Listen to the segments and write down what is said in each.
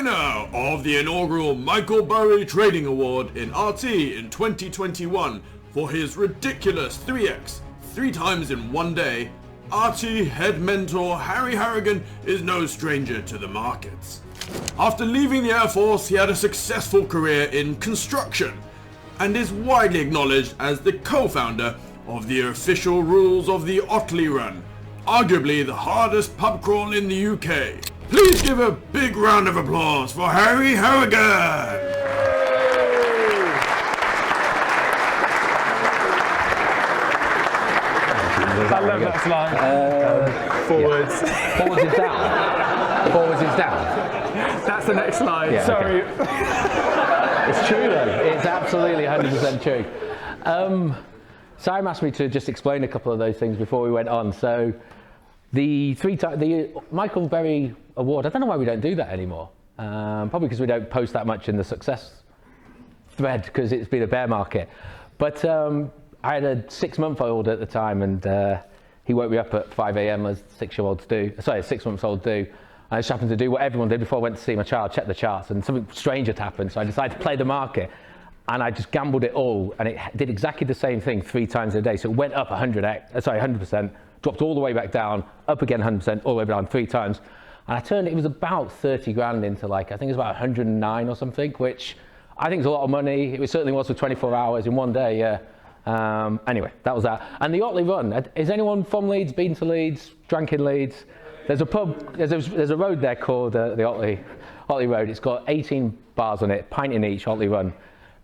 winner of the inaugural Michael Burry Trading Award in RT in 2021 for his ridiculous 3x, 3 times in one day, RT head mentor Harry Harrigan is no stranger to the markets. After leaving the Air Force, he had a successful career in construction and is widely acknowledged as the co-founder of the official rules of the Otley Run, arguably the hardest pub crawl in the UK. Please give a big round of applause for Harry Harrigan! I love that slide. Forwards. Forwards is down. Forwards is down. That's the next slide. Yeah, sorry. Okay. It's true though. It's absolutely 100% true. Siam asked me to just explain a couple of those things before we went on. So the Michael Burry Award, I don't know why we don't do that anymore. Probably because we don't post that much in the success thread because it's been a bear market. But I had a 6-month-old at the time, and he woke me up at 5 a.m. as 6-year-olds do. Sorry, 6-month-old do. I just happened to do what everyone did before I went to see my child, check the charts, and something strange had happened. So I decided to play the market, and I just gambled it all, and it did exactly the same thing 3 times a day. So it went up 100%, dropped all the way back down, up again 100%, all the way down 3 times. And it was about 30 grand into I think it was about 109 or something, which I think is a lot of money. It certainly was for 24 hours in one day, yeah. Anyway, that was that. And the Otley Run, is anyone from Leeds, been to Leeds, drank in Leeds? There's a pub, there's a road there called the Otley Road. It's got 18 bars on it, pint in each, Otley Run.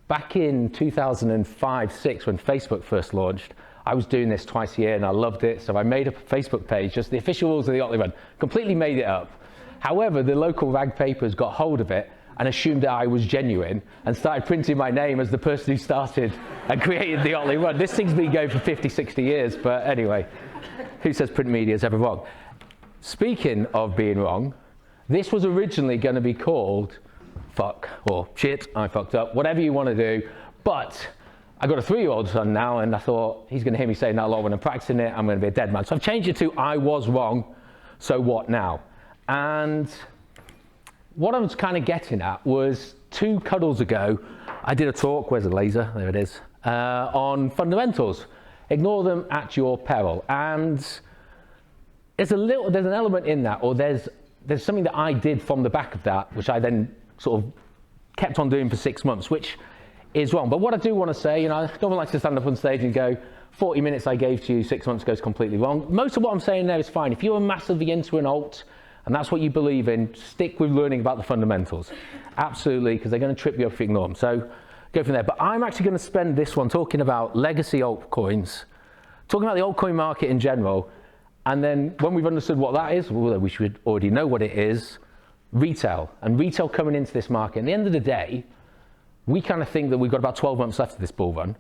Back in 2005-06, when Facebook first launched, I was doing this twice a year and I loved it. So I made a Facebook page, just the official rules of the Otley Run, completely made it up. However, the local rag papers got hold of it and assumed that I was genuine and started printing my name as the person who started and created the Otley Run. This thing's been going for 50, 60 years, but anyway, who says print media is ever wrong? Speaking of being wrong, this was originally going to be called fuck or shit, I fucked up, whatever you want to do, but I got a 3-year-old son now and I thought he's going to hear me saying that a lot when I'm practicing it, I'm going to be a dead man. So I've changed it to I was wrong, so what now? And what I was kind of getting at was 2 cuddles ago, I did a talk, where's the laser? There it is, on fundamentals. Ignore them at your peril. And there's an element in that, or there's something that I did from the back of that, which I then sort of kept on doing for 6 months, which is wrong. But what I do want to say, no one likes to stand up on stage and go, 40 minutes I gave to you 6 months ago is completely wrong. Most of what I'm saying there is fine. If you're massively into an alt, and that's what you believe in, stick with learning about the fundamentals. Absolutely, because they're going to trip you up if you ignore them. So go from there. But I'm actually going to spend this one talking about legacy altcoins, talking about the altcoin market in general, and then when we've understood what that is, well, we should already know what it is, retail, and retail coming into this market. At the end of the day, we kind of think that we've got about 12 months left of this bull run.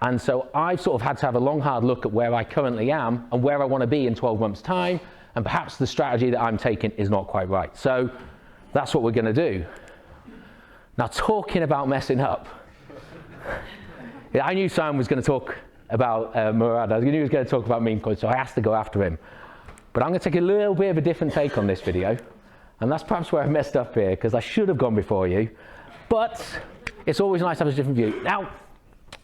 And so I've sort of had to have a long, hard look at where I currently am and where I want to be in 12 months' time. And perhaps the strategy that I'm taking is not quite right. So that's what we're going to do. Now, talking about messing up, I knew Simon was going to talk about Murad. I knew he was going to talk about meme coins, so I asked to go after him. But I'm going to take a little bit of a different take on this video. And that's perhaps where I messed up here, because I should have gone before you. But it's always nice to have a different view. Now,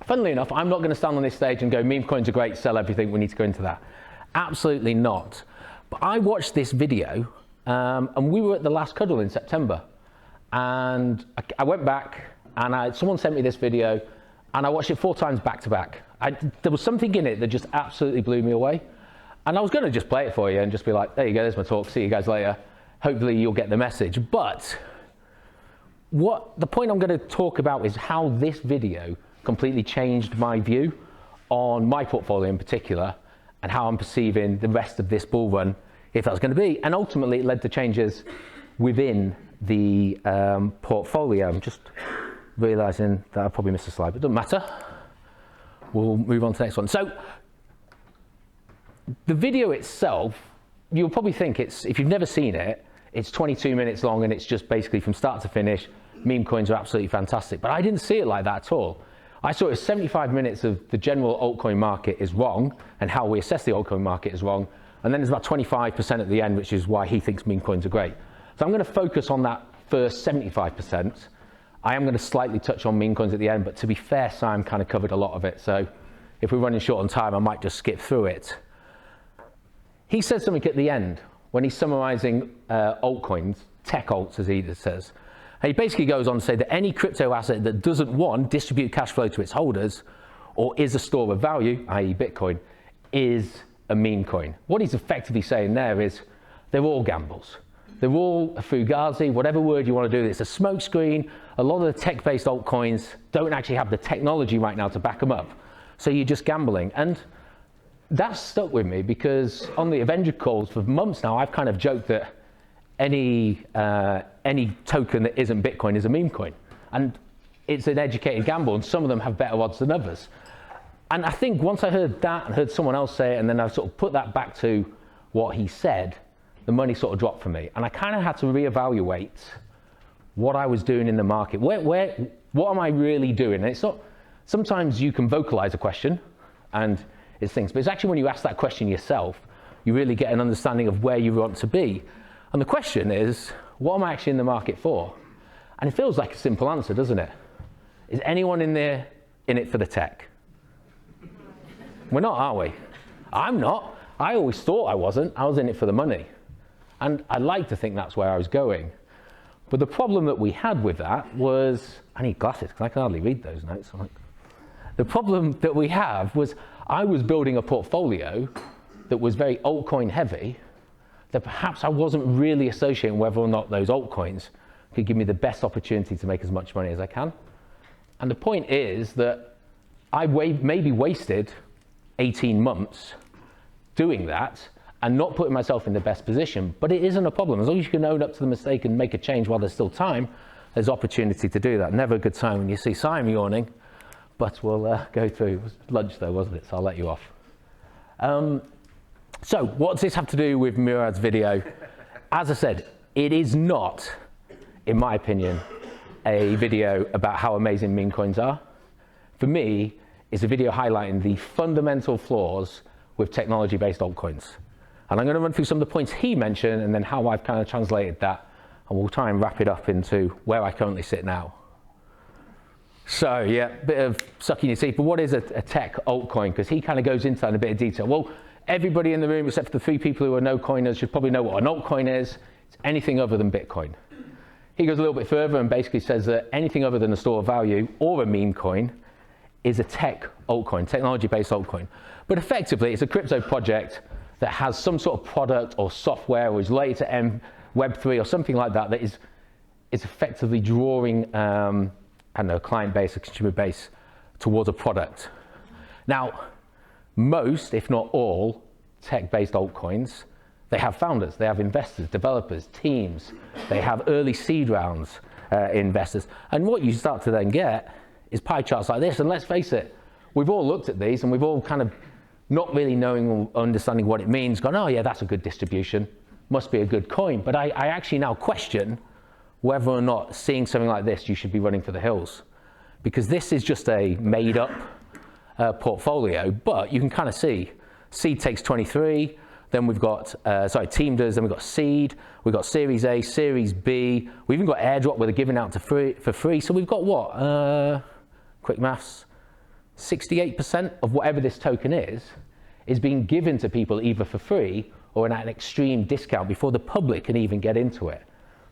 funnily enough, I'm not going to stand on this stage and go, meme coins are great, sell everything, we need to go into that. Absolutely not. But I watched this video, and we were at the last cuddle in September. And I went back, and someone sent me this video, and I watched it 4 times back to back. There was something in it that just absolutely blew me away. And I was going to just play it for you and just be like, there you go, there's my talk, see you guys later. Hopefully you'll get the message. But the point I'm going to talk about is how this video completely changed my view on my portfolio in particular, and how I'm perceiving the rest of this bull run, if that's going to be. And ultimately it led to changes within the portfolio. I'm just realizing that I probably missed a slide, but it doesn't matter. We'll move on to the next one. So the video itself, you'll probably think if you've never seen it, it's 22 minutes long and it's just basically from start to finish. Meme coins are absolutely fantastic, but I didn't see it like that at all. I saw it as 75 minutes of the general altcoin market is wrong and how we assess the altcoin market is wrong. And then there's about 25% at the end, which is why he thinks meme coins are great. So I'm going to focus on that first 75%. I am going to slightly touch on meme coins at the end, but to be fair, Siam kind of covered a lot of it. So if we're running short on time, I might just skip through it. He says something at the end when he's summarizing altcoins, tech alts as he says. And he basically goes on to say that any crypto asset that doesn't, one, distribute cash flow to its holders, or is a store of value, i.e. Bitcoin, is a meme coin. What he's effectively saying there is they're all gambles. They're all a fugazi, whatever word you want to do. It's a smokescreen. A lot of the tech-based altcoins don't actually have the technology right now to back them up. So you're just gambling. And that's stuck with me because on the Avenger calls for months now, I've kind of joked that any token that isn't Bitcoin is a meme coin. And it's an educated gamble, and some of them have better odds than others. And I think once I heard that and heard someone else say it, and then I sort of put that back to what he said, the money sort of dropped for me. And I kind of had to reevaluate what I was doing in the market. What am I really doing? And it's not, sometimes you can vocalize a question and it's things, but it's actually when you ask that question yourself, you really get an understanding of where you want to be. And the question is, what am I actually in the market for? And it feels like a simple answer, doesn't it? Is anyone in there in it for the tech? We're not, are we? I'm not. I always thought I wasn't. I was in it for the money. And I like to think that's where I was going. But the problem that we had with that was, I need glasses because I can hardly read those notes. The problem that we have was I was building a portfolio that was very altcoin heavy, that perhaps I wasn't really associating whether or not those altcoins could give me the best opportunity to make as much money as I can. And the point is that I maybe wasted 18 months doing that and not putting myself in the best position, but it isn't a problem. As long as you can own up to the mistake and make a change while there's still time, there's opportunity to do that. Never a good time when you see Siam yawning, but we'll go through. It was lunch though, wasn't it? So I'll let you off. So what does this have to do with Murad's video? As I said, it is not, in my opinion, a video about how amazing meme coins are. For me, it's a video highlighting the fundamental flaws with technology-based altcoins. And I'm going to run through some of the points he mentioned and then how I've kind of translated that, and we'll try and wrap it up into where I currently sit now. So yeah, bit of sucking your teeth, but what is a tech altcoin? Because he kind of goes into that in a bit of detail. Well, everybody in the room, except for the 3 people who are no coiners, should probably know what an altcoin is. It's anything other than Bitcoin. He goes a little bit further and basically says that anything other than a store of value or a meme coin is a tech altcoin, technology-based altcoin. But effectively, it's a crypto project that has some sort of product or software or is related to Web3 or something like that that is effectively drawing I don't know, a client base, a consumer base towards a product. Now, most, if not all, tech-based altcoins, they have founders, they have investors, developers, teams, they have early seed rounds, investors. And what you start to then get is pie charts like this. And let's face it, we've all looked at these and we've all kind of not really knowing or understanding what it means, gone, oh yeah, that's a good distribution, must be a good coin. But I actually now question whether or not seeing something like this, you should be running for the hills. Because this is just a made up portfolio, but you can kind of see, seed takes 23, then we've got, team does, then we've got seed, we've got Series A, Series B, we've even got airdrop where they're giving out for free. So we've got what, quick maths, 68% of whatever this token is being given to people either for free or at an extreme discount before the public can even get into it.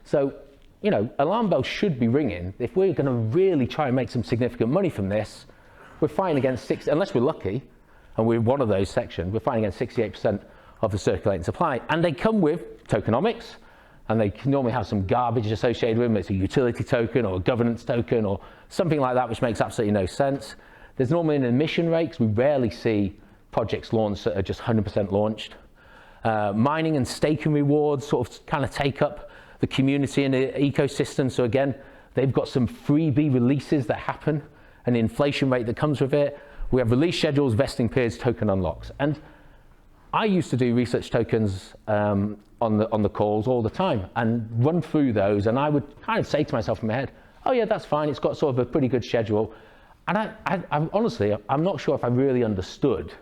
So, you know, alarm bells should be ringing. If we're going to really try and make some significant money from this, we're fighting against unless we're lucky, and we're one of those sections, we're fighting against 68% of the circulating supply. And they come with tokenomics, and they normally have some garbage associated with them. It's a utility token or a governance token or something like that, which makes absolutely no sense. There's normally an emission rate, because we rarely see projects launched that are just 100% launched. Mining and staking rewards sort of kind of take up the community and the ecosystem. So again, they've got some freebie releases that happen, an inflation rate that comes with it. We have release schedules, vesting periods, token unlocks. And I used to do research tokens on the calls all the time and run through those, and I would kind of say to myself in my head, oh yeah, that's fine, it's got sort of a pretty good schedule. And I honestly, I'm not sure if I really understood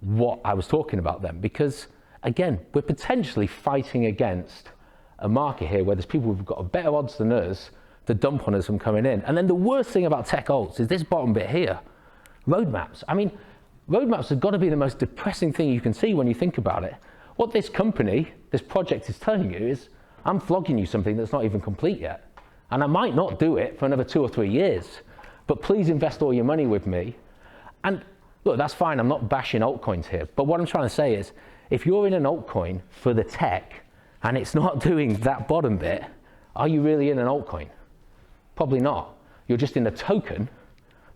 what I was talking about then, because again, we're potentially fighting against a market here where there's people who've got better odds than us to dump on us from coming in. And then the worst thing about tech alts is this bottom bit here, roadmaps. I mean, roadmaps have got to be the most depressing thing you can see when you think about it. What this company, this project is telling you is, I'm flogging you something that's not even complete yet. And I might not do it for another 2 or 3 years, but please invest all your money with me. And look, that's fine, I'm not bashing altcoins here, but what I'm trying to say is, if you're in an altcoin for the tech, and it's not doing that bottom bit, are you really in an altcoin? Probably not. You're just in a token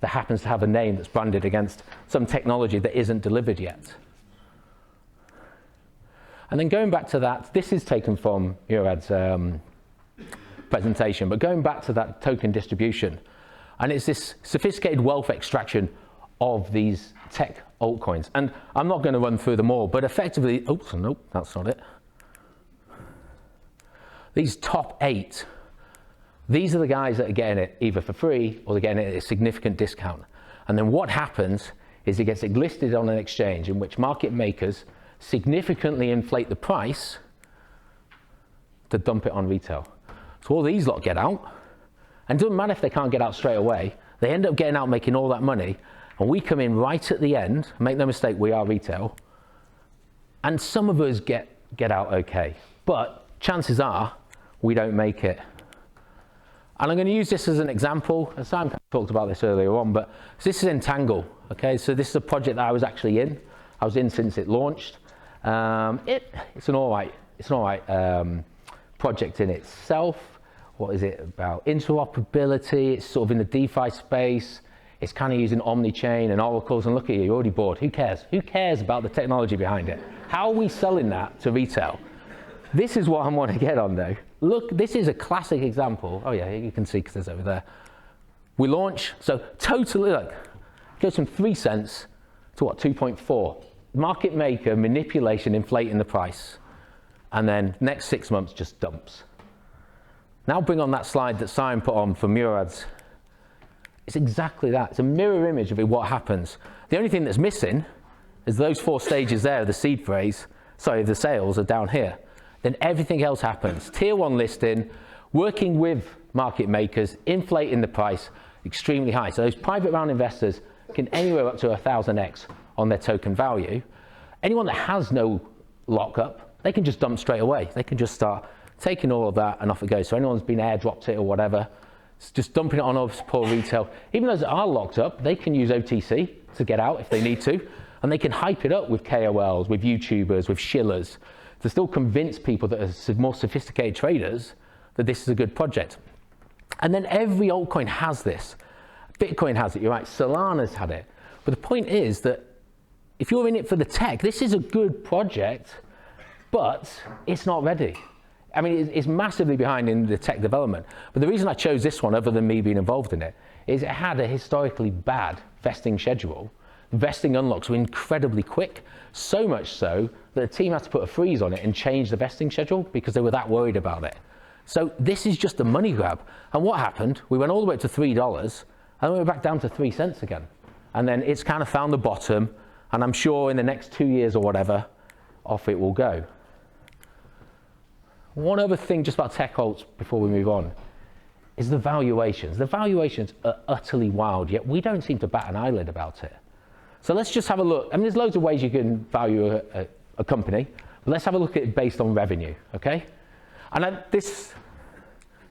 that happens to have a name that's branded against some technology that isn't delivered yet. And then going back to that, this is taken from Murad's presentation, but going back to that token distribution, and it's this sophisticated wealth extraction of these tech altcoins. And I'm not going to run through them all, but effectively, oops, nope, that's not it. These top 8, these are the guys that are getting it either for free or they're getting it at a significant discount. And then what happens is it gets listed on an exchange in which market makers significantly inflate the price to dump it on retail. So all these lot get out, and it doesn't matter if they can't get out straight away, they end up getting out making all that money, and we come in right at the end, make no mistake, we are retail, and some of us get out okay, but chances are we don't make it. And I'm going to use this as an example, and Siam talked about this earlier on, but this is Entangle, okay? So this is a project that I was actually in. I was in since it launched. It's an all right project in itself. What is it about? Interoperability, it's sort of in the DeFi space. It's kind of using Omnichain and oracles, and look at you, you're already bored. Who cares? Who cares about the technology behind it? How are we selling that to retail? This is what I want to get on though. Look, this is a classic example. Oh yeah, you can see because it's over there. We launch, so totally, look, it goes from 3 cents to what, 2.4. Market maker, manipulation, inflating the price. And then next 6 months just dumps. Now bring on that slide that Siam put on for Murad's. It's exactly that. It's a mirror image of what happens. The only thing that's missing is those 4 stages there, the seed phrase, sorry, the sales are down here. Then everything else happens. Tier 1 listing, working with market makers, inflating the price extremely high. So those private round investors can anywhere up to 1000x on their token value. Anyone that has no lockup, they can just dump straight away. They can just start taking all of that and off it goes. So anyone's been airdropped it or whatever, it's just dumping it on us poor retail. Even those that are locked up, they can use OTC to get out if they need to. And they can hype it up with KOLs, with YouTubers, with shillers, to still convince people that are more sophisticated traders that this is a good project. And then every altcoin has this. Bitcoin has it, you're right, Solana's had it. But the point is that if you're in it for the tech, this is a good project, but it's not ready. I mean, it's massively behind in the tech development. But the reason I chose this one, other than me being involved in it, is it had a historically bad vesting schedule. Vesting unlocks were incredibly quick, so much so that the team had to put a freeze on it and change the vesting schedule because they were that worried about it. So this is just a money grab. And what happened? We went all the way up to $3, and we went back down to 3 cents again. And then it's kind of found the bottom, and I'm sure in the next 2 years or whatever, off it will go. One other thing just about tech alts before we move on is the valuations. The valuations are utterly wild, yet we don't seem to bat an eyelid about it. So let's just have a look. I mean, there's loads of ways you can value a company, but let's have a look at it based on revenue, okay? And this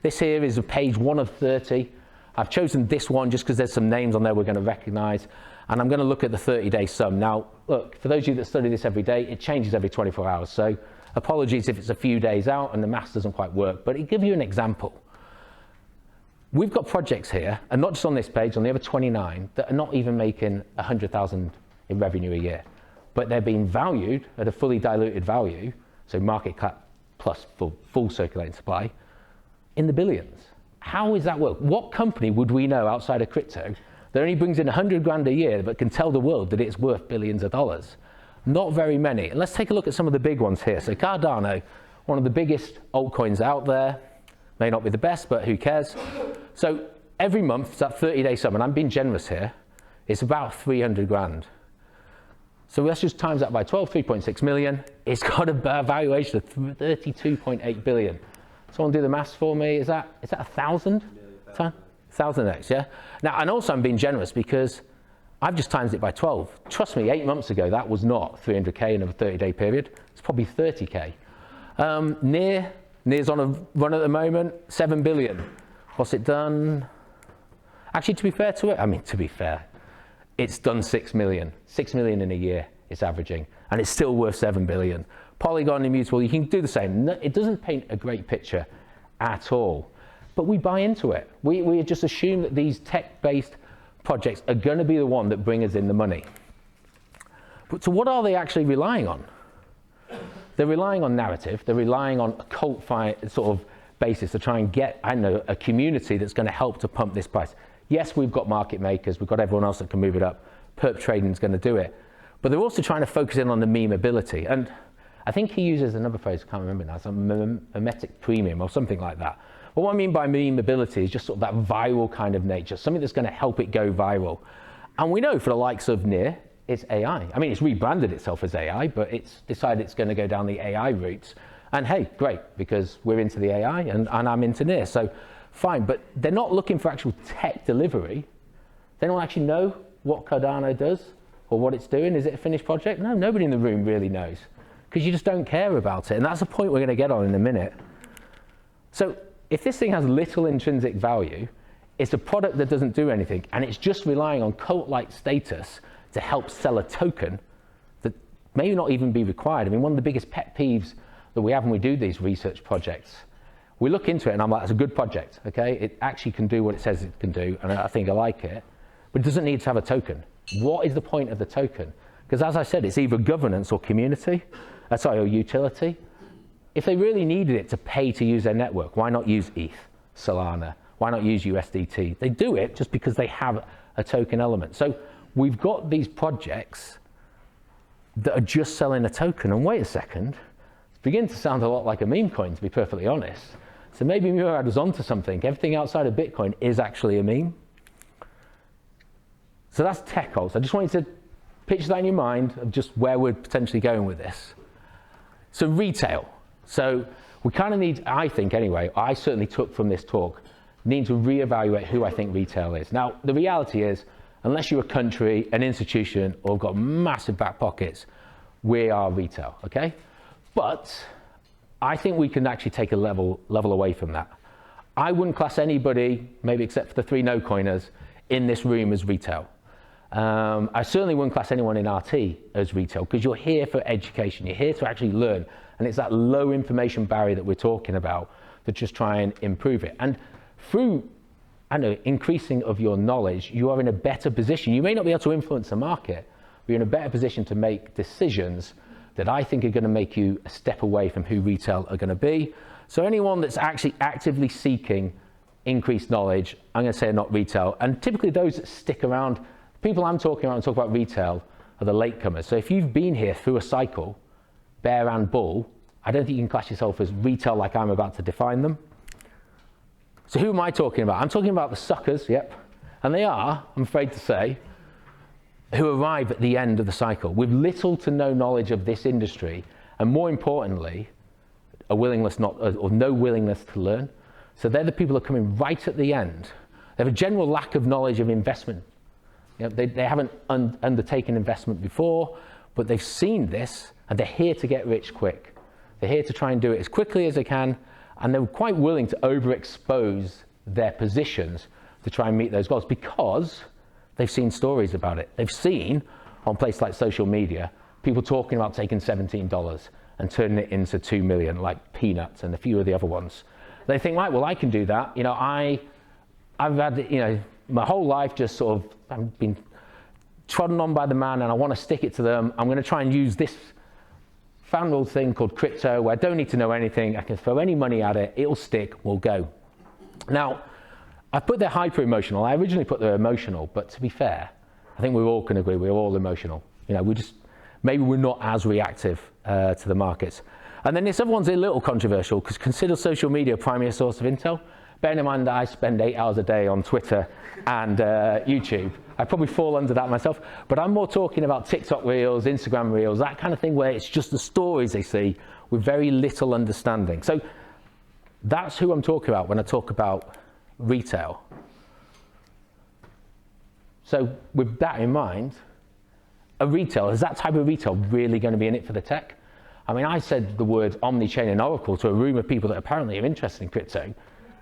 here is page 1 of 30. I've chosen this one just because there's some names on there we're going to recognize, and I'm going to look at the 30-day sum. Now, look, for those of you that study this every day, it changes every 24 hours, so apologies if it's a few days out and the math doesn't quite work, but it'll give you an example. We've got projects here, and not just on this page, on the other 29, that are not even making 100,000 in revenue a year, but they're being valued at a fully diluted value, so market cap plus full circulating supply, in the billions. How is that work? What company would we know outside of crypto that only brings in 100 grand a year but can tell the world that it's worth billions of dollars? Not very many. And let's take a look at some of the big ones here. So Cardano, one of the biggest altcoins out there, may not be the best, but who cares? So every month, it's that 30-day sum, and I'm being generous here, it's about 300 grand. So let's just times that by 12, 3.6 million. It's got a valuation of 32.8 billion. Someone do the maths for me. Is that 1,000? 1,000x, yeah? Now, and also I'm being generous because I've just times it by 12. Trust me, 8 months ago, that was not 300K in a 30-day period. It's probably 30K. Near's on a run at the moment, 7 billion. What's it done? Actually, to be fair, it's done 6 million. 6 million in a year, it's averaging, and it's still worth 7 billion. Polygon, Immutable, you can do the same. It doesn't paint a great picture at all, but we buy into it. We just assume that these tech-based projects are going to be the one that bring us in the money. But so what are they actually relying on? They're relying on narrative. They're relying on a cult sort of basis to try and get, a community that's going to help to pump this price. Yes, we've got market makers. We've got everyone else that can move it up. Perp trading is going to do it. But they're also trying to focus in on the memeability. And I think he uses another phrase, I can't remember now, some memetic premium or something like that. But what I mean by memeability is just sort of that viral kind of nature, something that's going to help it go viral. And we know for the likes of NEAR, it's AI. I mean, it's rebranded itself as AI, but it's decided it's going to go down the AI routes. And hey, great, because we're into the AI and I'm into NEAR, so fine. But they're not looking for actual tech delivery. They don't actually know what Cardano does or what it's doing. Is it a finished project? No, nobody in the room really knows because you just don't care about it. And that's the point we're going to get on in a minute. So if this thing has little intrinsic value, it's a product that doesn't do anything, and it's just relying on cult-like status to help sell a token that may not even be required. I mean, one of the biggest pet peeves that we have when we do these research projects, we look into it and I'm like, it's a good project, okay? It actually can do what it says it can do, and I think I like it, but it doesn't need to have a token. What is the point of the token? Because as I said, it's either governance or community, or utility. If they really needed it to pay to use their network, why not use ETH, Solana? Why not use USDT? They do it just because they have a token element. So we've got these projects that are just selling a token, and wait a second, it's beginning to sound a lot like a meme coin, to be perfectly honest. So maybe Murad was onto something. Everything outside of Bitcoin is actually a meme. So that's tech alts. I just want you to picture that in your mind of just where we're potentially going with this. So retail. So we kind of need, I think anyway, I certainly took from this talk, need to reevaluate who I think retail is. Now, the reality is, unless you're a country, an institution, or have got massive back pockets, we are retail, okay? But I think we can actually take a level away from that. I wouldn't class anybody, maybe except for the 3 no-coiners, in this room as retail. I certainly wouldn't class anyone in RT as retail, because you're here for education, you're here to actually learn, and it's that low information barrier that we're talking about to just try and improve it. And through increasing of your knowledge, you are in a better position. You may not be able to influence the market, but you're in a better position to make decisions that I think are going to make you a step away from who retail are going to be. So anyone that's actually actively seeking increased knowledge, I'm going to say not retail. And typically those that stick around, people I'm talking about and talk about retail are the latecomers. So if you've been here through a cycle, bear and bull, I don't think you can class yourself as retail like I'm about to define them. So who am I talking about? I'm talking about the suckers, yep. And they are, I'm afraid to say, who arrive at the end of the cycle with little to no knowledge of this industry, and more importantly, a willingness or no willingness to learn. So they're the people that are coming right at the end. They have a general lack of knowledge of investment. You know, they haven't undertaken investment before, but they've seen this, and they're here to get rich quick. They're here to try and do it as quickly as they can, and they're quite willing to overexpose their positions to try and meet those goals because they've seen stories about it. They've seen on places like social media, people talking about taking $17 and turning it into 2 million, like Peanuts and a few of the other ones. They think, right, well, I can do that. You know, I've had, my whole life just sort of, I've been trodden on by the man and I want to stick it to them. I'm going to try and use this fangled thing called crypto where I don't need to know anything. I can throw any money at it. It'll stick. We'll go. Now, I put their hyper emotional. I originally put their emotional, but to be fair, I think we all can agree we're all emotional. You know, maybe we're not as reactive to the markets. And then this other one's a little controversial because consider social media a primary source of intel. Bearing in mind that I spend 8 hours a day on Twitter and YouTube, I probably fall under that myself, but I'm more talking about TikTok Reels, Instagram Reels, that kind of thing where it's just the stories they see with very little understanding. So That's who I'm talking about when I talk about retail. So with that in mind, is that type of retail really going to be in it for the tech? I mean, I said the word omni-chain and Oracle to a room of people that apparently are interested in crypto.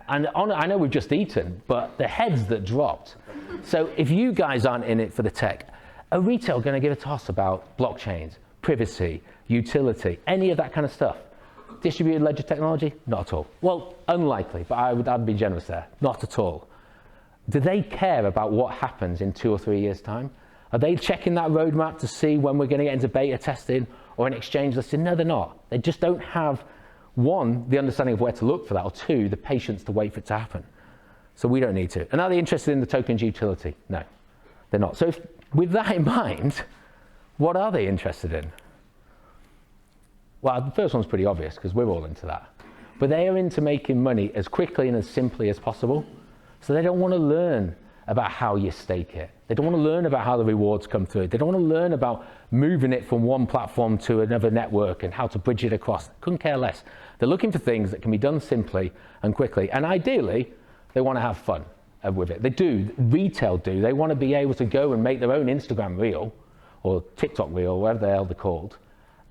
And I know we've just eaten, but the heads that dropped. So if you guys aren't in it for the tech, are retail going to give a toss about blockchains, privacy, utility, any of that kind of stuff? Distributed ledger technology? Not at all. Well, unlikely, but I'd be generous there. Not at all. Do they care about what happens in 2 or 3 years' time? Are they checking that roadmap to see when we're going to get into beta testing or an exchange listing? No, they're not. They just don't have, one, the understanding of where to look for that, or two, the patience to wait for it to happen. So we don't need to. And are they interested in the token's utility? No, they're not. So with that in mind, what are they interested in? Well, the first one's pretty obvious because we're all into that. But they are into making money as quickly and as simply as possible. So they don't want to learn about how you stake it. They don't want to learn about how the rewards come through. They don't want to learn about moving it from one platform to another network and how to bridge it across. Couldn't care less. They're looking for things that can be done simply and quickly. And ideally, they want to have fun with it. They do. Retail do. They want to be able to go and make their own Instagram reel or TikTok reel, whatever the hell they're called,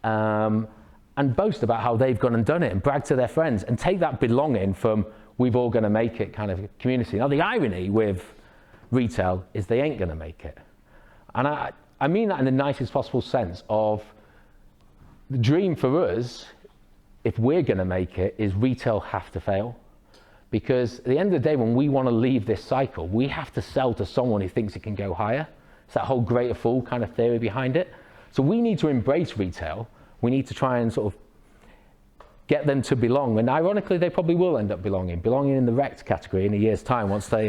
and boast about how they've gone and done it and brag to their friends and take that belonging from we've all going to make it kind of community. Now, the irony with retail is they ain't going to make it. And I mean that in the nicest possible sense of the dream for us, if we're going to make it, is retail have to fail. Because at the end of the day, when we want to leave this cycle, we have to sell to someone who thinks it can go higher. It's that whole greater fool kind of theory behind it. So we need to embrace retail. We need to try and sort of get them to belong. And ironically, they probably will end up belonging in the wrecked category in a year's time once they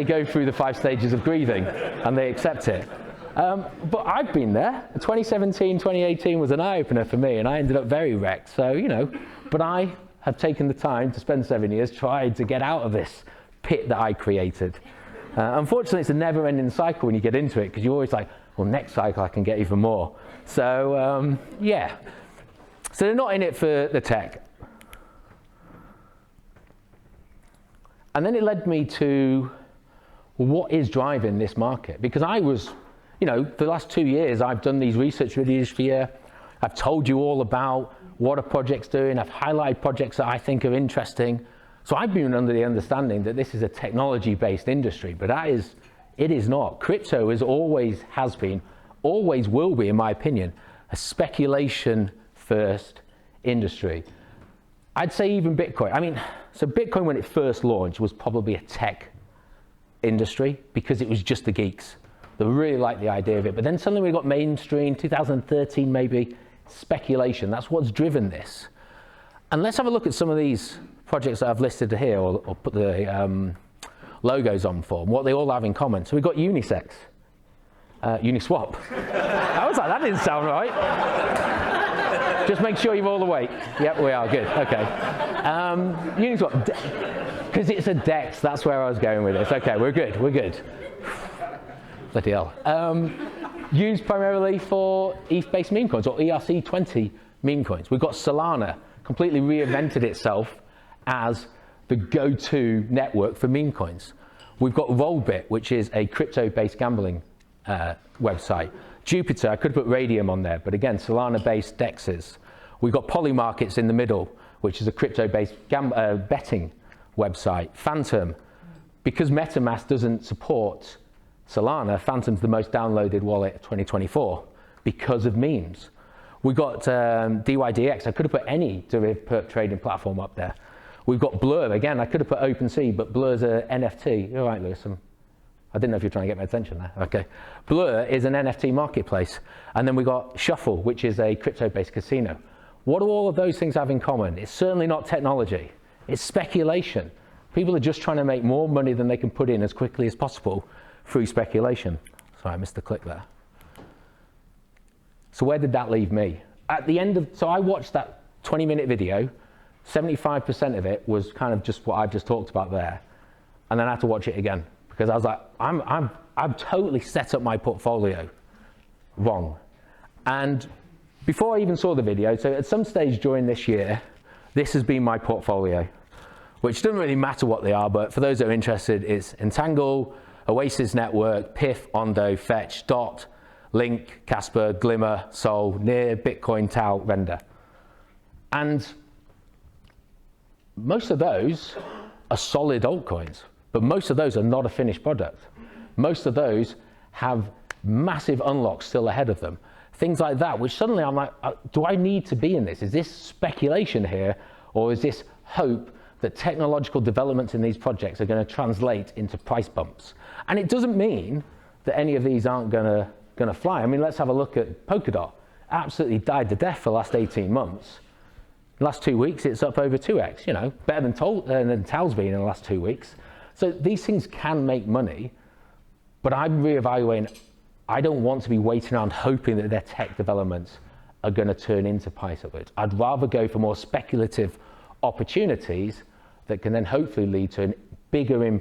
go through the 5 stages of grieving and they accept it. But I've been there. 2017, 2018 was an eye-opener for me, and I ended up very wrecked. So, you know, but I have taken the time to spend 7 years trying to get out of this pit that I created. Unfortunately, it's a never-ending cycle when you get into it, because you're always like, well, next cycle I can get even more. So, yeah. So they're not in it for the tech. And then it led me to, well, what is driving this market? Because I was, you know, for the last 2 years, I've done these research videos for you. I've told you all about what a project's doing. I've highlighted projects that I think are interesting. So I've been under the understanding that this is a technology-based industry, but it is not. Crypto has been, always will be, in my opinion, a speculation-first industry. I'd say even Bitcoin. I mean, so Bitcoin, when it first launched, was probably a tech industry because it was just the geeks. They really liked the idea of it. But then suddenly we got mainstream, 2013 maybe, speculation. That's what's driven this. And let's have a look at some of these projects that I've listed here, or put the logos on for them, what they all have in common. So we've got Uniswap. I was like, that didn't sound right. Just make sure you're all awake. Yep, we are, good, okay. Uniswap, because it's a DEX, that's where I was going with this. Okay, we're good. Bloody hell. Used primarily for ETH-based meme coins, or ERC20 meme coins. We've got Solana, completely reinvented itself as the go-to network for meme coins. We've got Rollbit, which is a crypto-based gambling website. Jupiter, I could put Radium on there, but again, Solana-based DEXs. We've got Polymarkets in the middle, which is a crypto-based betting website. Phantom, because MetaMask doesn't support Solana, Phantom's the most downloaded wallet of 2024 because of memes. We've got DYDX. I could have put any derivative trading platform up there. We've got Blur. Again, I could have put OpenSea, but Blur's an NFT. You're right, Lewis. I didn't know if you're trying to get my attention there. Okay. Blur is an NFT marketplace. And then we've got Shuffle, which is a crypto-based casino. What do all of those things have in common? It's certainly not technology. It's speculation. People are just trying to make more money than they can put in as quickly as possible through speculation. Sorry, I missed the click there. So where did that leave me? At the end of, so I watched that 20-minute video. 75% of it was kind of just what I've just talked about there. And then I had to watch it again because I was like, I've totally set up my portfolio wrong. And before I even saw the video, so at some stage during this year, this has been my portfolio, which doesn't really matter what they are, but for those that are interested, it's Entangle, Oasis Network, PIF, Ondo, Fetch, Dot, Link, Casper, Glimmer, Sol, Near, Bitcoin, Tau, Render. And most of those are solid altcoins, but most of those are not a finished product. Most of those have massive unlocks still ahead of them. Things like that, which suddenly I'm like, do I need to be in this? Is this speculation here, or is this hope that technological developments in these projects are going to translate into price bumps? And it doesn't mean that any of these aren't going to fly. I mean, let's have a look at Polkadot. Absolutely died to death for the last 18 months. The last 2 weeks, it's up over 2x, you know, better than Tal's been in the last 2 weeks. So these things can make money, but I'm reevaluating. I don't want to be waiting around hoping that their tech developments are going to turn into price upwards. I'd rather go for more speculative opportunities that can then hopefully lead to a bigger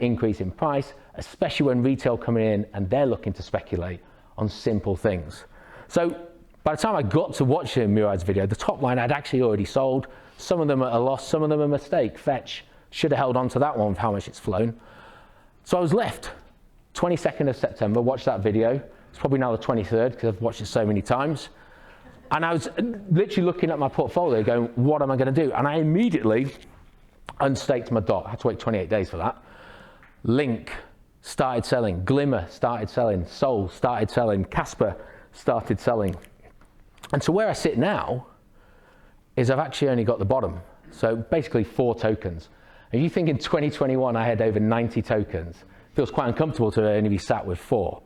increase in price, especially when retail coming in and they're looking to speculate on simple things. So by the time I got to watching Murad's video, the top line I'd actually already sold. Some of them at a loss, some of them a mistake. Fetch, should have held on to that one for how much it's flown. So I was left. 22nd of September, watched that video. It's probably now the 23rd because I've watched it so many times. And I was literally looking at my portfolio going, what am I going to do? And I immediately unstaked my Dot. I had to wait 28 days for that. Link started selling. Glimmer started selling. Sol started selling. Casper started selling. And so where I sit now is I've actually only got the bottom. So basically 4 tokens. If you think in 2021 I had over 90 tokens, it feels quite uncomfortable to only be sat with 4.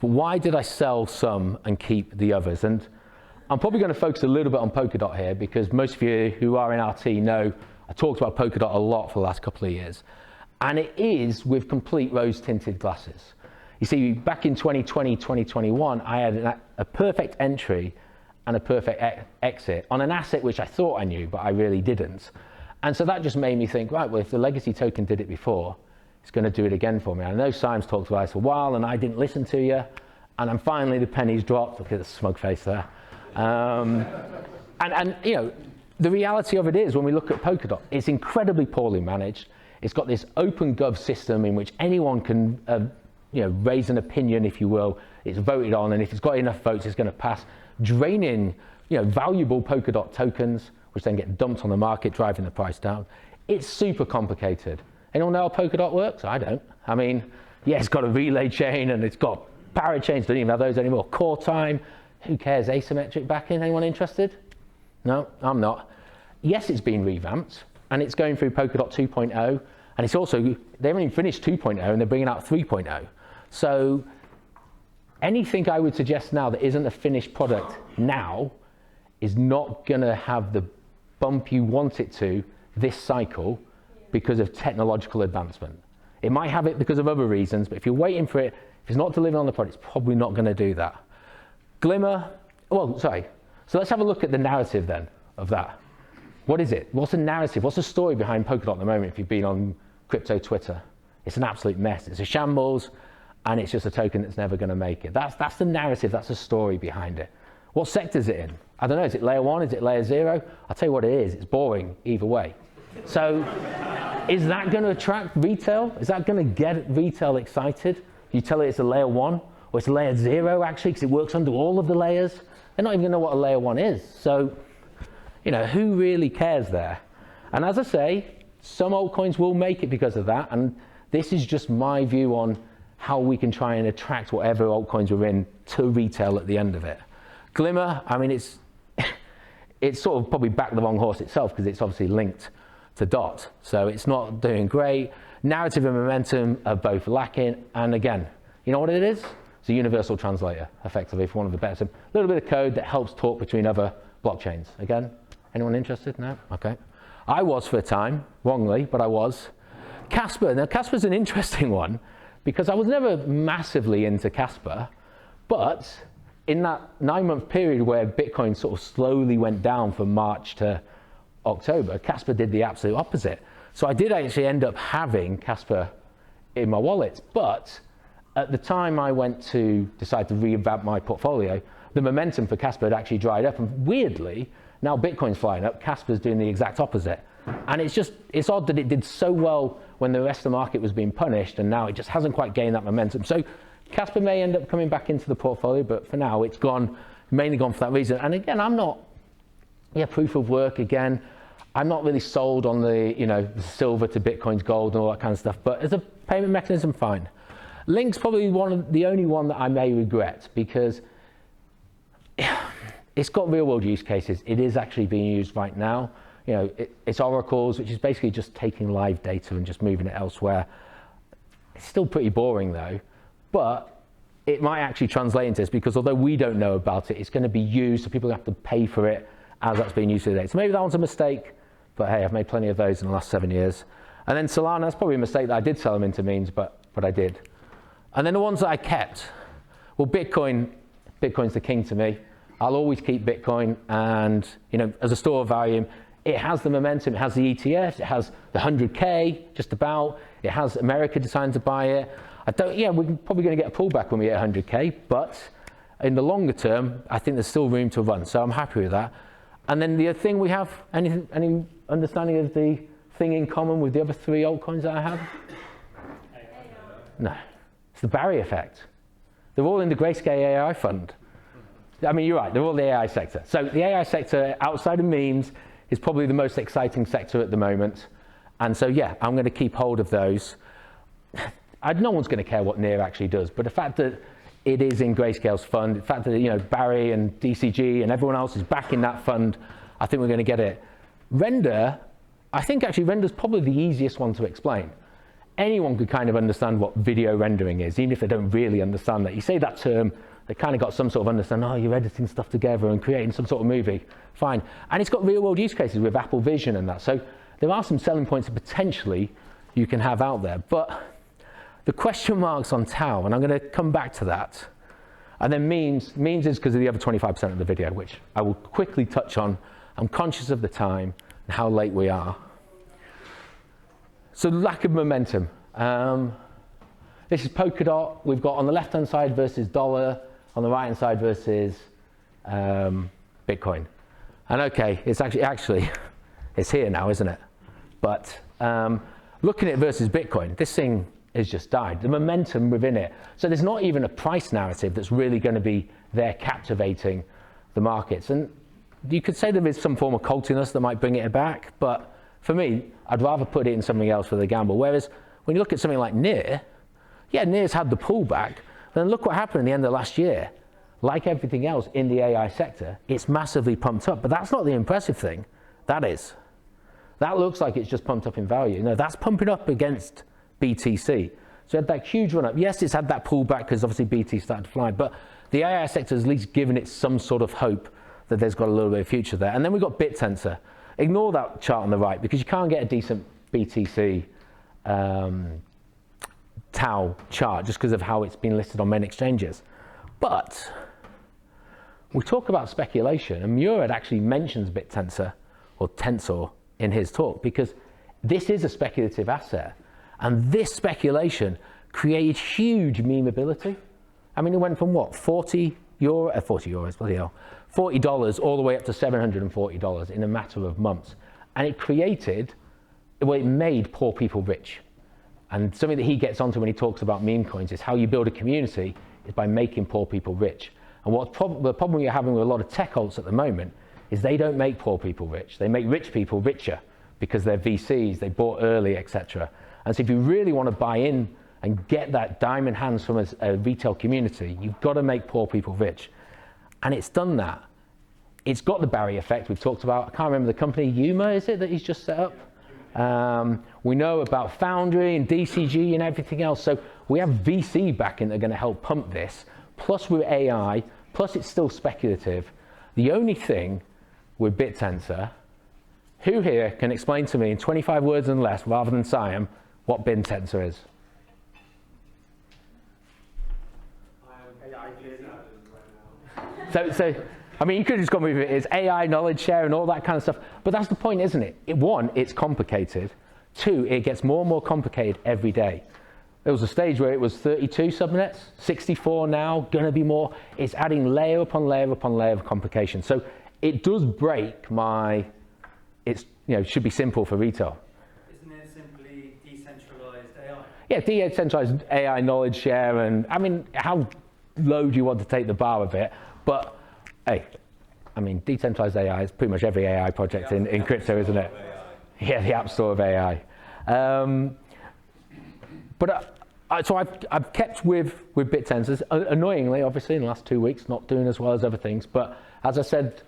But why did I sell some and keep the others? And I'm probably going to focus a little bit on Polkadot here because most of you who are in RT know I talked about Polkadot a lot for the last couple of years. And it is with complete rose-tinted glasses. You see, back in 2020, 2021, I had a perfect entry and a perfect exit on an asset which I thought I knew, but I really didn't. And so that just made me think, right, well, if the legacy token did it before, it's going to do it again for me. I know Siam's talked about this for a while, and I didn't listen to you. And then finally, the pennies dropped. Look at the smug face there. And you know, the reality of it is, when we look at Polkadot, it's incredibly poorly managed. It's got this open gov system in which anyone can raise an opinion, if you will. It's voted on, and if it's got enough votes, it's going to pass, draining valuable Polkadot tokens, which then get dumped on the market, driving the price down. It's super complicated. Anyone know how Polkadot works? I don't. I mean, yeah, it's got a relay chain, and it's got parachains. Don't even have those anymore. Core time. Who cares? Asymmetric backing. Anyone interested? No, I'm not. Yes, it's been revamped, and it's going through Polkadot 2.0, and it's also, they haven't even finished 2.0, and they're bringing out 3.0. So anything I would suggest now that isn't a finished product now is not going to have the bump you want it to this cycle because of technological advancement. It might have it because of other reasons, but if you're waiting for it, if it's not delivering on the product, it's probably not going to do that. Glimmer, so let's have a look at the narrative then of that. What is it? What's the narrative? What's the story behind Polkadot at the moment if you've been on crypto Twitter? It's an absolute mess. It's a shambles, and it's just a token that's never going to make it. That's the narrative. That's the story behind it. What sector is it in? I don't know. Is it layer 1? Is it layer 0? I'll tell you what it is. It's boring either way. So is that going to attract retail? Is that going to get retail excited? You tell it it's a layer 1, or it's a layer 0 actually, because it works under all of the layers. They're not even going to know what a layer 1 is. So, who really cares there? And as I say, some altcoins will make it because of that. And this is just my view on how we can try and attract whatever altcoins we're in to retail at the end of it. Glimmer, I mean, it's sort of probably backed the wrong horse itself because it's obviously linked to Dot. So it's not doing great. Narrative and momentum are both lacking. And again, you know what it is? It's a universal translator, effectively, for one of the best. A little bit of code that helps talk between other blockchains. Again, anyone interested? No? Okay. I was for a time, wrongly, but I was. Casper, now Casper's an interesting one because I was never massively into Casper, but in that 9-month period where Bitcoin sort of slowly went down from March to October, Casper did the absolute opposite. So I did actually end up having Casper in my wallet, but at the time I went to decide to revamp my portfolio, the momentum for Casper had actually dried up, and weirdly, Now Bitcoin's flying up, Casper's doing the exact opposite. And it's odd that it did so well when the rest of the market was being punished, and now it just hasn't quite gained that momentum. So Casper may end up coming back into the portfolio, but for now it's mainly gone for that reason. And again, I'm not, proof of work again. I'm not really sold on the, the silver to Bitcoin's gold and all that kind of stuff, but as a payment mechanism, fine. Link's probably the only one that I may regret, because it's got real world use cases. It is actually being used right now. It's oracles, which is basically just taking live data and just moving it elsewhere. It's still pretty boring though, but it might actually translate into this, because although we don't know about it, it's going to be used, so people have to pay for it as that's being used today. So maybe that one's a mistake, but hey, I've made plenty of those in the last 7 years. And then Solana, that's probably a mistake that I did sell them into memes, but I did. And then the ones that I kept, well, Bitcoin's the king to me. I'll always keep Bitcoin, and as a store of value, it has the momentum, it has the ETFs, it has the 100K, just about. It has America deciding to buy it. We're probably going to get a pullback when we hit 100K, but in the longer term, I think there's still room to run, so I'm happy with that. And then the other thing we have, any understanding of the thing in common with the other 3 altcoins that I have? No, it's the Barry effect. They're all in the Grayscale AI fund. I mean, you're right, they're all the AI sector. So the AI sector outside of memes is probably the most exciting sector at the moment. And so, I'm going to keep hold of those. No one's going to care what NEAR actually does, but the fact that it is in Grayscale's fund, the fact that Barry and DCG and everyone else is backing that fund, I think we're going to get it. Render, I think actually Render's probably the easiest one to explain. Anyone could kind of understand what video rendering is, even if they don't really understand that. You say that term, they kind of got some sort of understanding, oh, you're editing stuff together and creating some sort of movie, fine. And it's got real world use cases with Apple Vision and that. So there are some selling points that potentially you can have out there. But the question marks on Tau, and I'm going to come back to that. And then memes is because of the other 25% of the video, which I will quickly touch on. I'm conscious of the time and how late we are. So lack of momentum. This is Polkadot. We've got on the left-hand side versus dollar, on the right-hand side versus Bitcoin. And okay, it's actually it's here now, isn't it? But looking at it versus Bitcoin, this thing has just died. The momentum within it. So there's not even a price narrative that's really going to be there captivating the markets. And you could say there is some form of cultiness that might bring it back, but for me, I'd rather put it in something else for the gamble. Whereas when you look at something like NEAR, NEAR's had the pullback, then look what happened at the end of last year. Like everything else in the AI sector, it's massively pumped up, but that's not the impressive thing. That is. That looks like it's just pumped up in value. No, that's pumping up against BTC. So it had that huge run up. Yes, it's had that pullback because obviously BT started to fly, but the AI sector has at least given it some sort of hope that there's got a little bit of future there. And then we've got BitTensor. Ignore that chart on the right because you can't get a decent BTC Tau chart just because of how it's been listed on main exchanges. But we talk about speculation, and Murad actually mentions BitTensor or Tensor in his talk because this is a speculative asset. And this speculation created huge memeability. I mean, it went from what, 40 euros, bloody hell, $40 all the way up to $740 in a matter of months. And it made poor people rich. And something that he gets onto when he talks about meme coins is how you build a community is by making poor people rich. And the problem you're having with a lot of tech alts at the moment is they don't make poor people rich. They make rich people richer because they're VCs, they bought early, etc. And so if you really want to buy in and get that diamond hands from a retail community, you've got to make poor people rich. And it's done that. It's got the Barry effect we've talked about. I can't remember the company, Yuma, is it, that he's just set up? We know about Foundry and DCG and everything else. So we have VC backing that are going to help pump this. Plus with AI, plus it's still speculative. The only thing with BitTensor, who here can explain to me in 25 words and less, rather than Siam, what BitTensor is? So, I mean, you could have just gone with it. It's AI, knowledge share, and all that kind of stuff. But that's the point, isn't it? One, it's complicated. Two, it gets more and more complicated every day. There was a stage where it was 32 subnets, 64 now, going to be more. It's adding layer upon layer upon layer of complication. So it does break my, should be simple for retail. Isn't it simply decentralized AI? Yeah, decentralized AI knowledge share, and I mean, how low do you want to take the bar of it? But hey, I mean, decentralized AI is pretty much every AI project in crypto, isn't it? Yeah, the app store of AI. So I've kept with BitTensors, annoyingly, obviously, in the last 2 weeks, not doing as well as other things. But as I said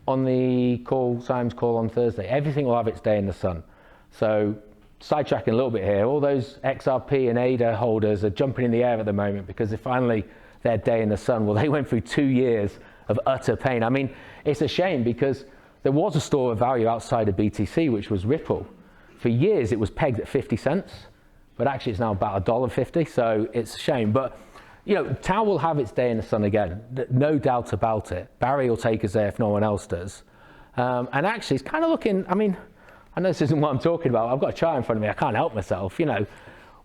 on the call, Simon's call on Thursday, everything will have its day in the sun. So sidetracking a little bit here, all those XRP and ADA holders are jumping in the air at the moment because they're finally their day in the sun. Well, they went through 2 years of utter pain. I mean, it's a shame because there was a store of value outside of BTC, which was Ripple. For years, it was pegged at 50 cents, but actually it's now about $1.50, so it's a shame. But, Tau will have its day in the sun again, no doubt about it. Barry will take us there if no one else does. And actually, it's kind of looking, I mean, I know this isn't what I'm talking about. I've got a chart in front of me. I can't help myself,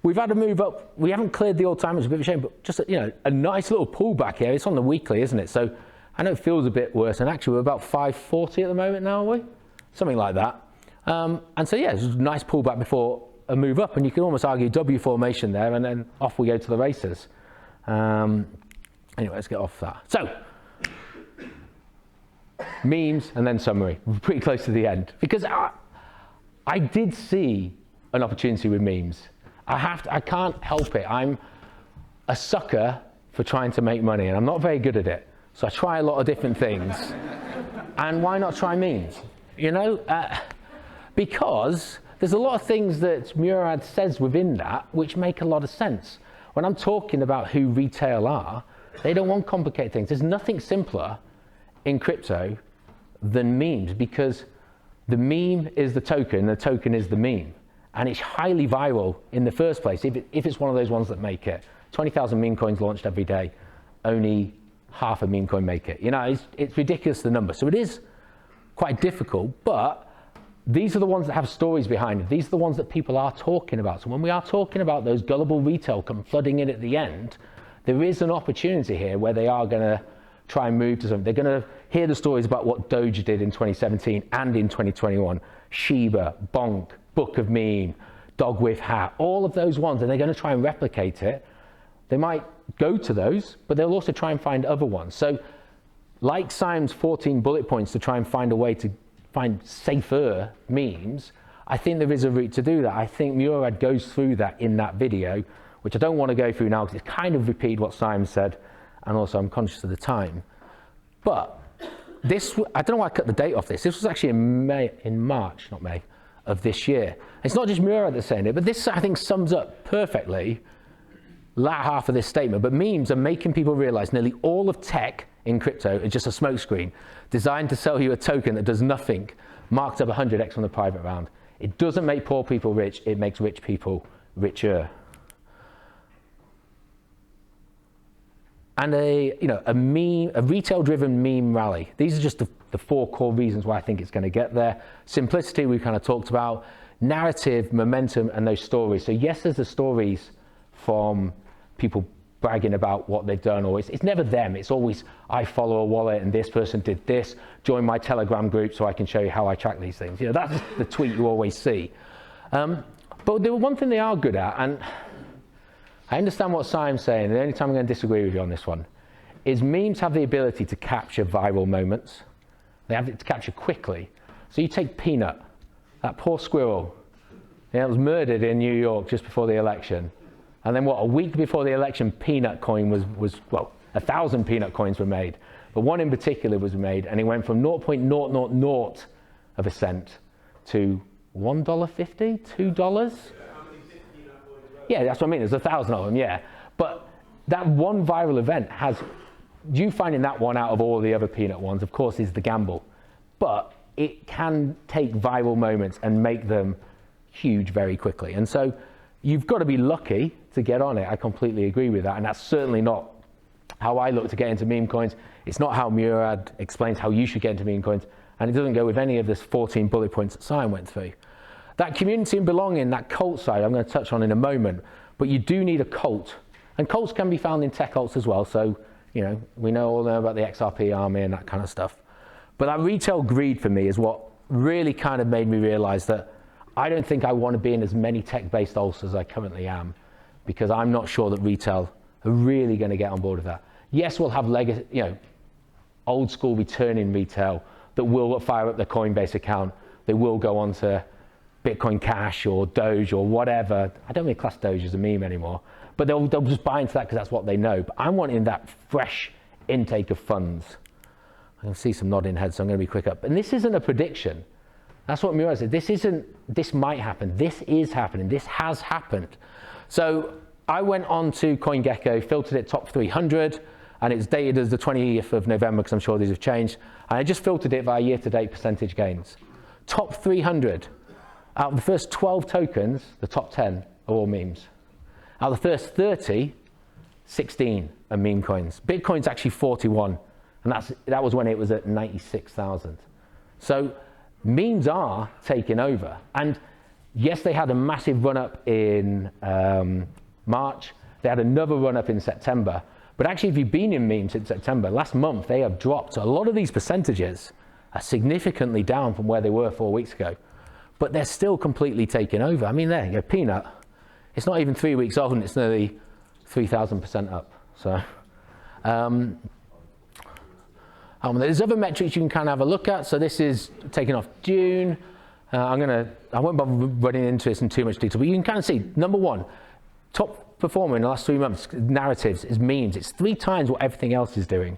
We've had to move up. We haven't cleared the all-time. It's a bit of a shame, but just, a nice little pullback here. It's on the weekly, isn't it? So I know it feels a bit worse. And actually, we're about 540 at the moment now, are we? Something like that. And so, yeah, it's a nice pullback before a move up. And you can almost argue W formation there, and then off we go to the races. Anyway, let's get off that. So, memes and then summary. We're pretty close to the end. Because I did see an opportunity with memes. I can't help it. I'm a sucker for trying to make money, and I'm not very good at it. So I try a lot of different things. And why not try memes? Because there's a lot of things that Murad says within that which make a lot of sense. When I'm talking about who retail are, they don't want complicated things. There's nothing simpler in crypto than memes, because the meme is the token is the meme. And it's highly viral in the first place, if it's one of those ones that make it. 20,000 meme coins launched every day, only half a meme coin make it. It's ridiculous, the number. So it is quite difficult, but these are the ones that have stories behind it. These are the ones that people are talking about. So when we are talking about those gullible retail come flooding in at the end, there is an opportunity here where they are going to try and move to something. They're going to hear the stories about what Doge did in 2017 and in 2021, Shiba, Bonk, Book of Meme, Dog with Hat, all of those ones, and they're going to try and replicate it. They might go to those, but they'll also try and find other ones. So like Simon's 14 bullet points to try and find a way to find safer memes, I think there is a route to do that. I think Murad goes through that in that video, which I don't want to go through now because it's kind of repeated what Simon said, and also I'm conscious of the time. But this, I don't know why I cut the date off this. This was actually in March, not May, of this year. It's not just Murad that's saying it, but this I think sums up perfectly that half of this statement. But memes are making people realize nearly all of tech in crypto is just a smokescreen designed to sell you a token that does nothing, marked up 100x on the private round. It doesn't make poor people rich, it makes rich people richer. And a retail-driven meme rally. These are just the 4 core reasons why I think it's going to get there. Simplicity, we kind of talked about. Narrative, momentum, and those stories. So yes, there's the stories from people bragging about what they've done, or it's never them. It's always, I follow a wallet and this person did this, join my Telegram group so I can show you how I track these things. That's the tweet you always see. But there was one thing they are good at, and I understand what Simon's saying, and the only time I'm going to disagree with you on this one, is memes have the ability to capture viral moments. They have it to capture quickly. So you take Peanut, that poor squirrel, it was murdered in New York just before the election. And then a week before the election, Peanut coin was 1,000 Peanut coins were made. But one in particular was made, and it went from 0.000 of a cent to $1.50, $2. Yeah, that's what I mean. There's 1,000 of them, yeah. But that one viral event has, you finding that one out of all the other Peanut ones, of course, is the gamble. But it can take viral moments and make them huge very quickly. And so you've got to be lucky to get on it. I completely agree with that. And that's certainly not how I look to get into meme coins. It's not how Murad explains how you should get into meme coins. And it doesn't go with any of this 14 bullet points that Simon went through. That community and belonging, that cult side, I'm going to touch on in a moment. But you do need a cult. And cults can be found in tech cults as well. So, we all know about the XRP army and that kind of stuff. But that retail greed for me is what really kind of made me realize that I don't think I want to be in as many tech-based alts as I currently am, because I'm not sure that retail are really going to get on board with that. Yes, we'll have legacy, old school returning retail that will fire up their Coinbase account. They will go on to Bitcoin Cash or Doge or whatever. I don't really class Doge as a meme anymore, but they'll just buy into that because that's what they know. But I'm wanting that fresh intake of funds. I can see some nodding heads, so I'm going to be quick up. And this isn't a prediction. That's what Mura said. This might happen. This is happening. This has happened. So I went on to CoinGecko, filtered it top 300, and it's dated as the 20th of November, because I'm sure these have changed. And I just filtered it by year-to-date percentage gains. Top 300. Out of the first 12 tokens, the top 10 are all memes. Out of the first 30, 16 are meme coins. Bitcoin's actually 41, and that was when it was at 96,000. So memes are taking over. And yes, they had a massive run-up in March. They had another run-up in September. But actually, if you've been in memes since September, last month they have dropped. A lot of these percentages are significantly down from where they were 4 weeks ago. But they're still completely taking over. I mean, there you go, Peanut. It's not even 3 weeks old, and it's nearly 3,000% up. So there's other metrics you can kind of have a look at. So this is taken off June. I won't bother running into this in too much detail, but you can kind of see, number one, top performer in the last 3 months, narratives, is memes. It's 3 times what everything else is doing.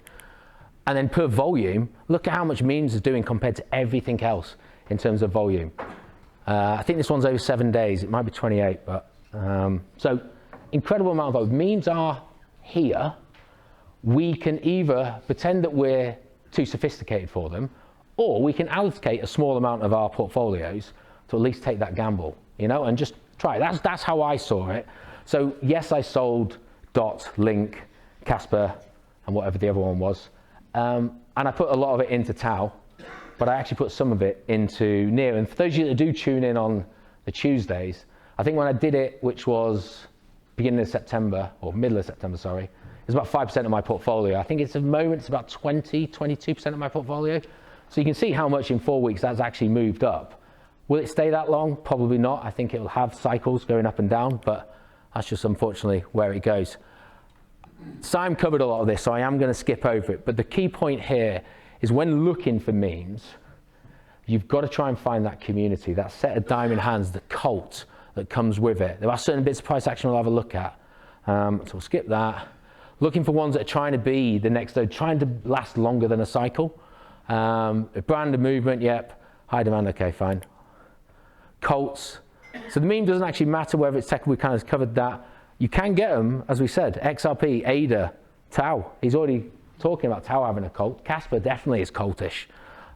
And then per volume, look at how much memes is doing compared to everything else in terms of volume. I think this one's over 7 days. It might be 28, but so incredible amount of volume. Memes are here. We can either pretend that we're too sophisticated for them, or we can allocate a small amount of our portfolios to at least take that gamble, and just try it. That's how I saw it. So yes, I sold Dot, Link, Casper, and whatever the other one was. And I put a lot of it into Tau, but I actually put some of it into Near. And for those of you that do tune in on the Tuesdays, I think when I did it, which was beginning of September, or middle of September, sorry, it's about 5% of my portfolio. I think at the moment it's about 22% of my portfolio. So you can see how much in 4 weeks that's actually moved up. Will it stay that long? Probably not. I think it will have cycles going up and down, but that's just unfortunately where it goes. Siam covered a lot of this, so I am going to skip over it. But the key point here is when looking for memes, you've got to try and find that community, that set of diamond hands, the cult that comes with it. There are certain bits of price action we'll have a look at. So we'll skip that. Looking for ones that are trying to be the next, trying to last longer than a cycle. A brand, a movement, yep. High demand, okay, fine. Cults. So the meme doesn't actually matter whether it's tech, we kind of covered that. You can get them, as we said, XRP, ADA, Tau. He's already talking about Tau having a cult. Casper definitely is cultish.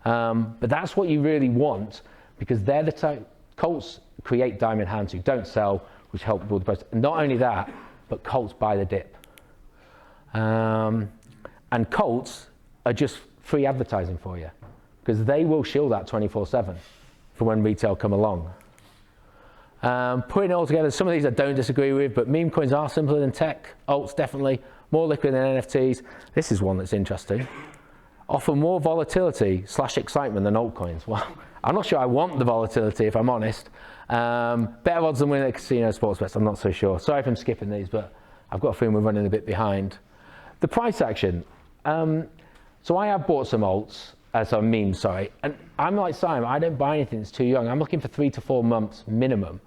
But that's what you really want, because they're the type, cults create diamond hands who don't sell, which help build the price. And not only that, but cults buy the dip. And cults are just free advertising for you, because they will shill that 24/7 for when retail come along. Putting it all together, some of these I don't disagree with, but meme coins are simpler than tech. Alts definitely, more liquid than NFTs. This is one that's interesting. Offer more volatility / excitement than altcoins. Well, I'm not sure I want the volatility, if I'm honest. Better odds than winning at casino sports bets, I'm not so sure. Sorry if I'm skipping these, but I've got a feeling we're running a bit behind. The price action. So I have bought some alts, some memes, sorry. And I'm like Simon, I don't buy anything that's too young. I'm looking for 3 to 4 months minimum.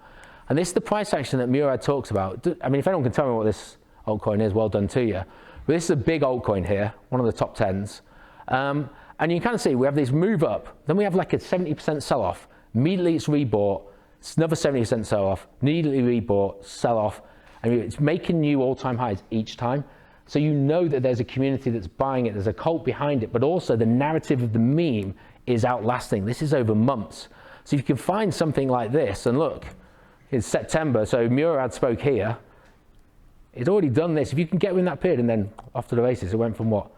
And this is the price action that Murad talks about. I mean, if anyone can tell me what this altcoin is, well done to you. But this is a big altcoin here, one of the top 10s. And you can kind of see we have these move up, then we have like a 70% sell off. Immediately it's rebought, it's another 70% sell off, immediately rebought, sell off. I mean, it's making new all-time highs each time. So you know that there's a community that's buying it, there's a cult behind it, but also the narrative of the meme is outlasting. This is over months. So if you can find something like this, and look, it's September, so Murad spoke here. It's already done this. If you can get within that period, and then off to the races, it went from what,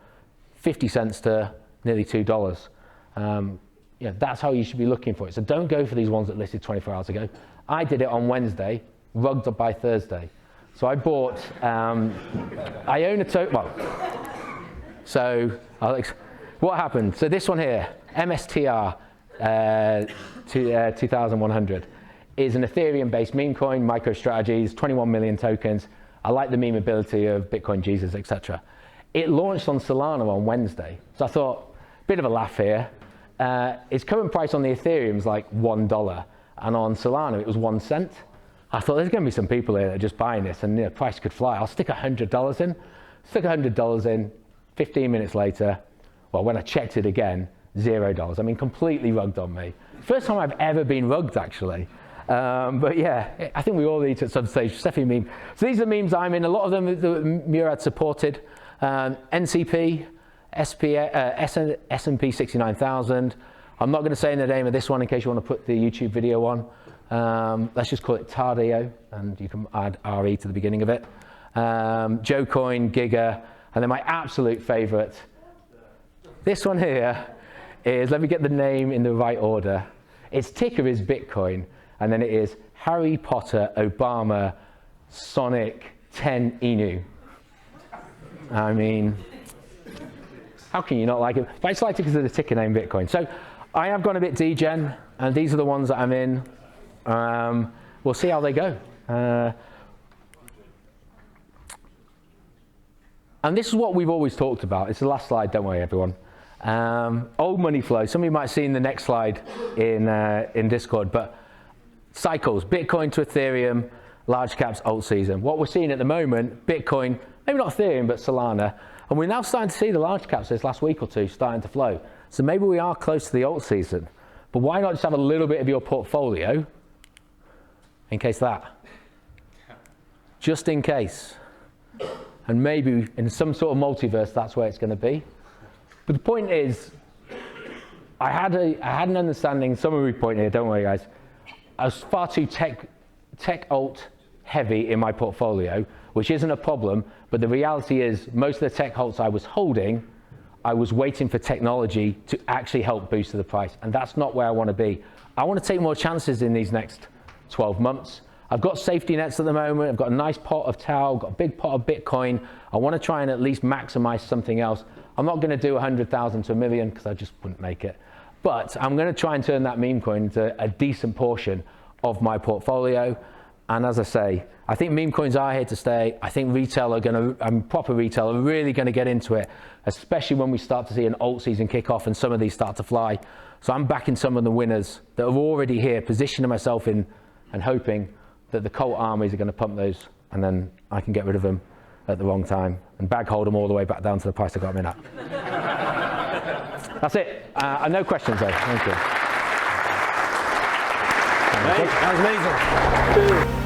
50 cents to nearly $2. That's how you should be looking for it. So don't go for these ones that listed 24 hours ago. I did it on Wednesday, rugged up by Thursday. So I bought, I own a token, well, so what happened? So this one here, MSTR 2100 is an Ethereum-based meme coin, MicroStrategy's, 21 million tokens. I like the memeability of Bitcoin Jesus, etc. It launched on Solana on Wednesday. So I thought, bit of a laugh here. Its current price on the Ethereum is like $1, and on Solana it was 1 cent. I thought there's going to be some people here that are just buying this, and the price could fly. I'll stick $100 in. Stick $100 in. 15 minutes later, well, when I checked it again, $0. I mean, completely rugged on me. First time I've ever been rugged, actually. But yeah, I think we all need to at some stage. Definitely meme. So these are memes I'm in. A lot of them that Murad supported. NCP, S&P 69,000. I'm not going to say the name of this one in case you want to put the YouTube video on. Let's just call it Tardio, and you can add RE to the beginning of it. Joecoin, Giga, and then my absolute favorite. This one here is, let me get the name in the right order. Its ticker is Bitcoin, and then it is Harry Potter, Obama, Sonic, 10 Inu. I mean, how can you not like it? But I just like it because of the ticker name Bitcoin. So I have gone a bit degen, and these are the ones that I'm in. We'll see how they go. And this is what we've always talked about. It's the last slide, don't worry, everyone. Old money flow. Some of you might have seen the next slide in Discord, but cycles, Bitcoin to Ethereum, large caps, alt season. What we're seeing at the moment, Bitcoin, maybe not Ethereum, but Solana, and we're now starting to see the large caps this last week or two starting to flow. So maybe we are close to the alt season, but why not just have a little bit of your portfolio in case that? Just in case. And maybe in some sort of multiverse, that's where it's going to be. But the point is, I had an understanding, summary point here, don't worry guys. I was far too tech alt heavy in my portfolio, which isn't a problem, but the reality is most of the tech alts I was holding, I was waiting for technology to actually help boost the price, and that's not where I want to be. I want to take more chances in these next 12 months. I've got safety nets at the moment. I've got a nice pot of Tau, got a big pot of Bitcoin. I want to try and at least maximize something else. I'm not going to do 100,000 to 1 million because I just wouldn't make it. But I'm going to try and turn that meme coin into a decent portion of my portfolio. And as I say, I think meme coins are here to stay. I think retail are going to, proper retail are really going to get into it, especially when we start to see an alt season kick off and some of these start to fly. So I'm backing some of the winners that are already here, positioning myself in and hoping that the cult armies are going to pump those, and then I can get rid of them at the wrong time and bag hold them all the way back down to the price I got them in at. That's it. No questions though. Thank you. That was amazing.